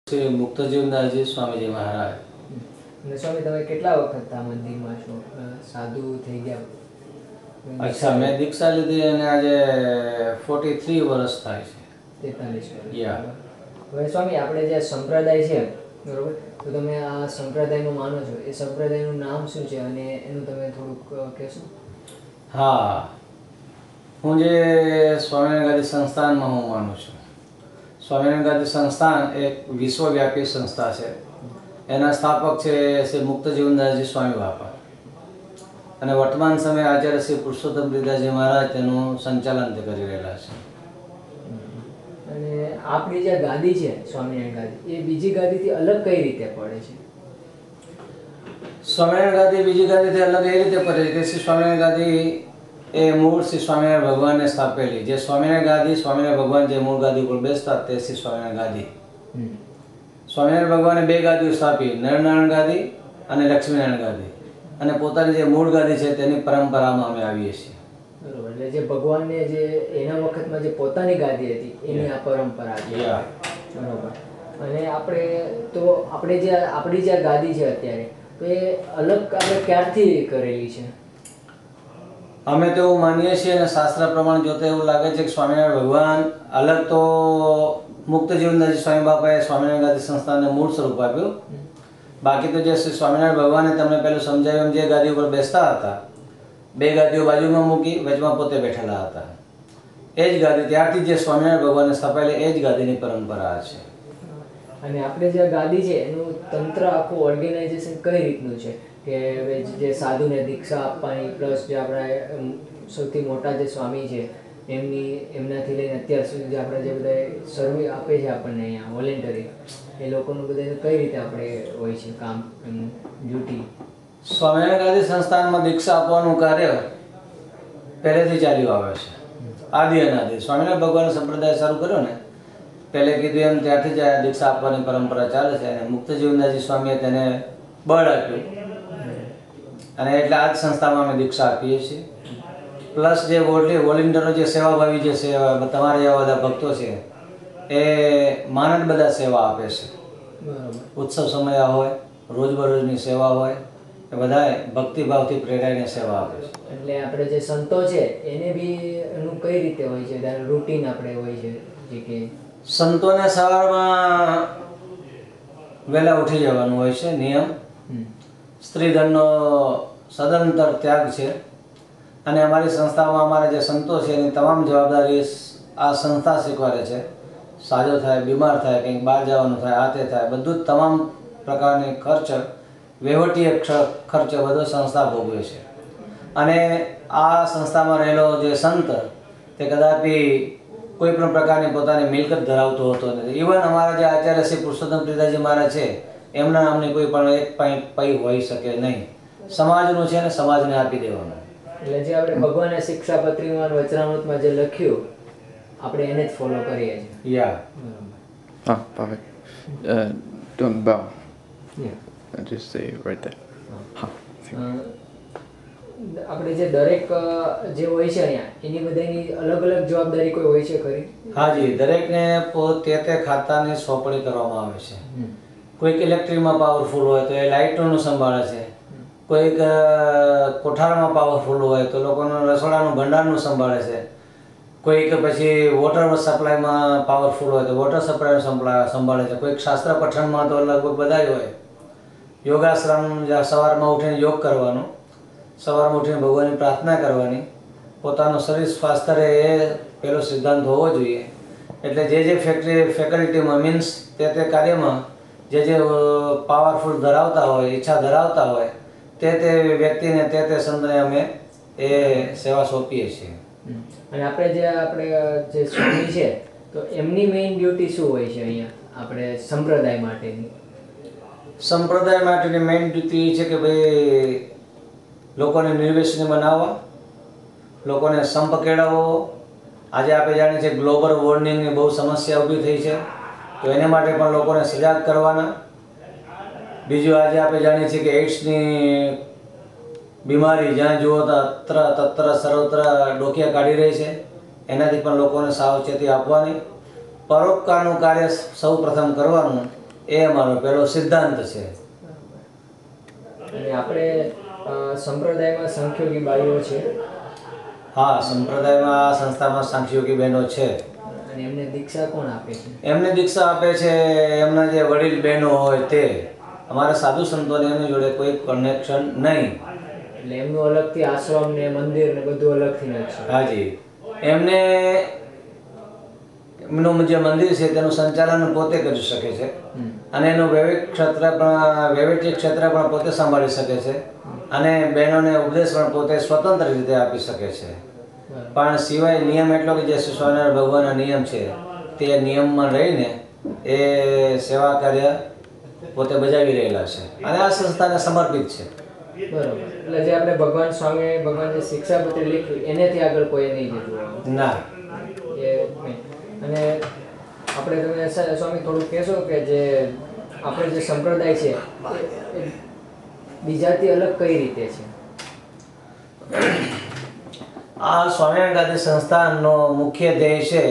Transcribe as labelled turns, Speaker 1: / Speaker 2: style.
Speaker 1: શ્રી મુક્તજીવનદાસજી સ્વામીજી મહારાજ.
Speaker 2: અને સ્વામી તમે કેટલા વખત આ મંદિરમાં છો? સાધુ થઈ ગયા?
Speaker 1: અચ્છા, મેં દીક્ષા લીધી અને આજે 43 વર્ષ થાય છે.
Speaker 2: 43 વર્ષ.
Speaker 1: યા.
Speaker 2: હવે સ્વામી આપણે જે સંપ્રદાય છે બરોબર, તો તમે આ સંપ્રદાયમાં માનો છો, એ સંપ્રદાયનું નામ શું છે અને એનું તમે થોડુંક કહેશો?
Speaker 1: હા, હું જે સ્વામિનારાયણ ગાદી સંસ્થાનમાં હું માનું છું. સ્વામિનારાયણ ગાદી સંસ્થાન એક વિશ્વવ્યાપી સંસ્થા છે. એના સ્થાપક છે શ્રી મુક્તજીવનદાસજી સ્વામી બાપા અને વર્તમાન સમયે આચાર્ય શ્રી પુરુષોત્તમ પ્રિદાસજી મહારાજ તેનું સંચાલન કરી રહેલા છે.
Speaker 2: અને આપણી જે ગાદી છે સ્વામિનારાયણ ગાદી, એ બીજી ગાદીથી અલગ કઈ રીતે પડે છે?
Speaker 1: સ્વામિનારાયણ ગાદી બીજી ગાદીથી અલગ એ રીતે પડે છે કે શ્રી સ્વામિનારાયણ ગાદી એ મૂળ શ્રી સ્વામિનારાયણ ભગવાનને સ્થાપેલી. જે સ્વામિનારાયણ ગાદી, સ્વામિનારાયણ ભગવાન જે મૂળ ગાદી ઉપર બેસતા તે શ્રી સ્વામિનારાયણ ગાદી. સ્વામિનારાયણ ભગવાને 2 ગાદીઓ સ્થાપી, નરનારાયણ ગાદી અને લક્ષ્મીનારાયણ ગાદી. અને પોતાની જે મૂળ ગાદી છે તેની પરંપરામાં અમે આવીએ છીએ.
Speaker 2: બરોબર. એટલે જે ભગવાનને જે એના વખતમાં જે પોતાની ગાદી હતી એની આ પરંપરા છે. બરોબર. અને આપણી જે ગાદી છે અત્યારે, તો એ અલગ આપણે ક્યારથી કરેલી છે?
Speaker 1: અમે તો એવું માનીએ છીએ અને શાસ્ત્ર પ્રમાણે જોતા એવું લાગે છે કે સ્વામિનારાયણ ભગવાન અલગ તો મુક્તજીવનદાસજી સ્વામી બાપાએ સ્વામિનારાયણ ગાદી સંસ્થાને મૂળ સ્વરૂપ આપ્યું. બાકી તો જે શ્રી સ્વામિનારાયણ ભગવાને તમને પહેલું સમજાવ્યું એમ જે ગાદી ઉપર બેસતા હતા, 2 ગાદીઓ બાજુમાં મૂકી, વચમાં પોતે બેઠેલા હતા. એ જ ગાદી ત્યારથી જે સ્વામિનારાયણ ભગવાને સ્થાપેલી એ જ ગાદીની પરંપરા છે.
Speaker 2: અને આપણે જે ગાદી છે એનું તંત્ર આખું ઓર્ગેનાઇઝેશન કઈ રીતનું છે? કે જે સાધુને દીક્ષા આપવાની, પ્લસ જે આપણા સૌથી મોટા જે સ્વામી છે એમનાથી લઈને અત્યાર સુધી જે આપણે જે બધા સર્વે આપે છે આપણને અહીંયા વોલેન્ટરી, એ લોકોનું બધાનું કઈ રીતે આપણે હોય છે કામ, એમનું ડ્યુટી?
Speaker 1: સ્વામિનારાયણ ગાદી સંસ્થાનમાં દીક્ષા આપવાનું કાર્ય પહેલેથી ચાલ્યું આવે છે. આદિ અનાદિ સ્વામિનારાયણ ભગવાન સંપ્રદાય શરૂ કર્યો ને, પહેલે કીધું એમ ત્યારથી જ આ દીક્ષા આપવાની પરંપરા ચાલે છે. અને મુક્તજીવનદાસજી સ્વામીએ તેને બળ આપ્યું અને એટલે આ જ સંસ્થામાં અમે દીક્ષા આપીએ છીએ. પ્લસ જે વોલેન્ટિયરો જે સેવાભાવી જે સેવા તમારા જેવા બધા ભક્તો છે એ માનદ બધા સેવા આપે છે. ઉત્સવ સમય હોય, રોજબરોજની સેવા હોય, એ બધાએ ભક્તિભાવથી પ્રેરાઈને સેવા આપે છે.
Speaker 2: એટલે આપણે જે સંતો છે એને બી એનું કઈ રીતે હોય છે, રૂટીન આપણે હોય છે? જે કે
Speaker 1: સંતોને સવારમાં વહેલા ઉઠી જવાનું હોય છે, નિયમ. સ્ત્રીધનનો સદંતર ત્યાગ છે. અને અમારી સંસ્થામાં અમારા જે સંતો છે એની તમામ જવાબદારી આ સંસ્થા સ્વીકારે છે. સાજો થાય, બીમાર થાય, કંઈક બહાર જવાનું થાય, આ તે થાય, બધું જ તમામ પ્રકારની ખર્ચ, વહીવટી ખર્ચ બધો સંસ્થા ભોગવે છે. અને આ સંસ્થામાં રહેલો જે સંત તે કદાપી કોઈ પણ પ્રકારની પોતાની મિલકત ધરાવતો હોતો નથી. ઇવન અમારા જે આચાર્ય શ્રી પુરુષોત્તમ પ્રિદાસજી મહારાજ છે એમના નામની કોઈ પણ એક પૈ હોઈ શકે નહીં. સમાજનું છે ને સમાજને આપી દેવાનું.
Speaker 2: એટલે જે આપણે ભગવાને શિક્ષાપત્રીમાં વચનામૃતમાં જે લખ્યું આપણે એને જ ફોલો કરીએ છીએ.
Speaker 1: યા.
Speaker 3: Oh, perfect. Don't bow. Just stay right there.
Speaker 2: આપણે જે દરેક જે હોય છે અહીંયા એની બધાની અલગ અલગ જવાબદારી કોઈ હોય છે ખરી?
Speaker 1: હાજી, દરેકને તે ખાતાની સોંપણી કરવામાં આવે છે. કોઈક ઇલેક્ટ્રિકમાં પાવરફુલ હોય તો એ લાઇટોનું સંભાળે છે. કોઈક કોઠારમાં પાવરફુલ હોય તો લોકોનું રસોડાનું ભંડારનું સંભાળે છે. કોઈક પછી વોટર સપ્લાયમાં પાવરફુલ હોય તો વોટર સપ્લાયનું સંભાળે છે. કોઈક શાસ્ત્ર પઠનમાં તો લગભગ બધા જ હોય. યોગાશ્રમ સવારમાં ઉઠીને યોગ કરવાનો, સવારમાં ઉઠીને ભગવાનની પ્રાર્થના કરવાની, પોતાનું શરીર સ્વાસ્થ્ય રહે એ પેલો સિદ્ધાંત હોવો જોઈએ. એટલે જે ફેકલ્ટીમાં મીન્સ તે કાર્યમાં જે પાવરફુલ ધરાવતા હોય, ઈચ્છા ધરાવતા હોય તે વ્યક્તિને તે સંતને અમે એ સેવા સોંપીએ છીએ.
Speaker 2: અને આપણે જે સ્વામી છે તો એમની મેઇન ડ્યુટી શું હોય છે અહીંયા આપણે સંપ્રદાય માટેની?
Speaker 1: સંપ્રદાય માટેની મેઇન ડ્યુટી એ છે કે ભાઈ લોકોને નિર્વ્યસની બનાવવા, લોકોને સંપ કેળવવો. આજે આપણે જાણીએ છીએ ગ્લોબલ વોર્મિંગની બહુ સમસ્યા ઊભી થઈ છે, તો એને માટે પણ લોકોને સજાગ કરવાના. બીજું આજે આપણે જાણીએ છીએ કે એઇડ્સની બીમારી જ્યાં જુઓ તત્ર સર્વત્ર ડોકિયા કાઢી રહી છે, એનાથી પણ લોકોને સાવચેતી આપવાની. પરોપકારનું કાર્ય સૌ પ્રથમ કરવાનું એ અમારો પહેલો સિદ્ધાંત છે.
Speaker 2: અને આપણે સંપ્રદાયમાં સંખ્યોગી બાઈઓ છે
Speaker 1: હા, સંપ્રદાયમાં સંસ્થામાં સાંખ્યોગી બહેનો છે.
Speaker 2: અને એમને દીક્ષા કોણ આપે છે?
Speaker 1: એમને દીક્ષા આપે છે એમના જે વડીલ બહેનો હોય તે. અમારા સાધુ સંતોને એમની જોડે કોઈ કનેક્શન નહીં.
Speaker 2: એટલે એમનું અલગથી આશ્રમ ને મંદિર ને બધું અલગથી જ છે.
Speaker 1: હાજી, એમને એમનું જે મંદિર છે તેનું સંચાલન પોતે કરી શકે છે અને એનું વૈવિધ્ય ક્ષેત્ર પણ પોતે સંભાળી શકે છે અને બહેનોને ઉપદેશ પણ પોતે સ્વતંત્ર રીતે આપી શકે છે. પણ સિવાય નિયમ એટલો કે જે સ્વામિનારાયણ ભગવાનના નિયમ છે તે નિયમમાં રહીને એ સેવા કાર્ય પોતે બજાવી રહેલા છે અને આ સંસ્થાને સમર્પિત છે.
Speaker 2: બરોબર. એટલે જે આપણે ભગવાન જે શિક્ષાપત્ર લખ્યું એનેથી આગળ કોઈ નહીં જતું
Speaker 1: ના.
Speaker 2: એ નહીં. અને આપણે તમે સ્વામી થોડું કહેશો કે જે આપણે જે સંપ્રદાય છે એ બીજાથી અલગ કઈ રીતે છે?
Speaker 1: આ સ્વામિનારાયણ ગાદી સંસ્થાનનો મુખ્ય ધ્યેય છે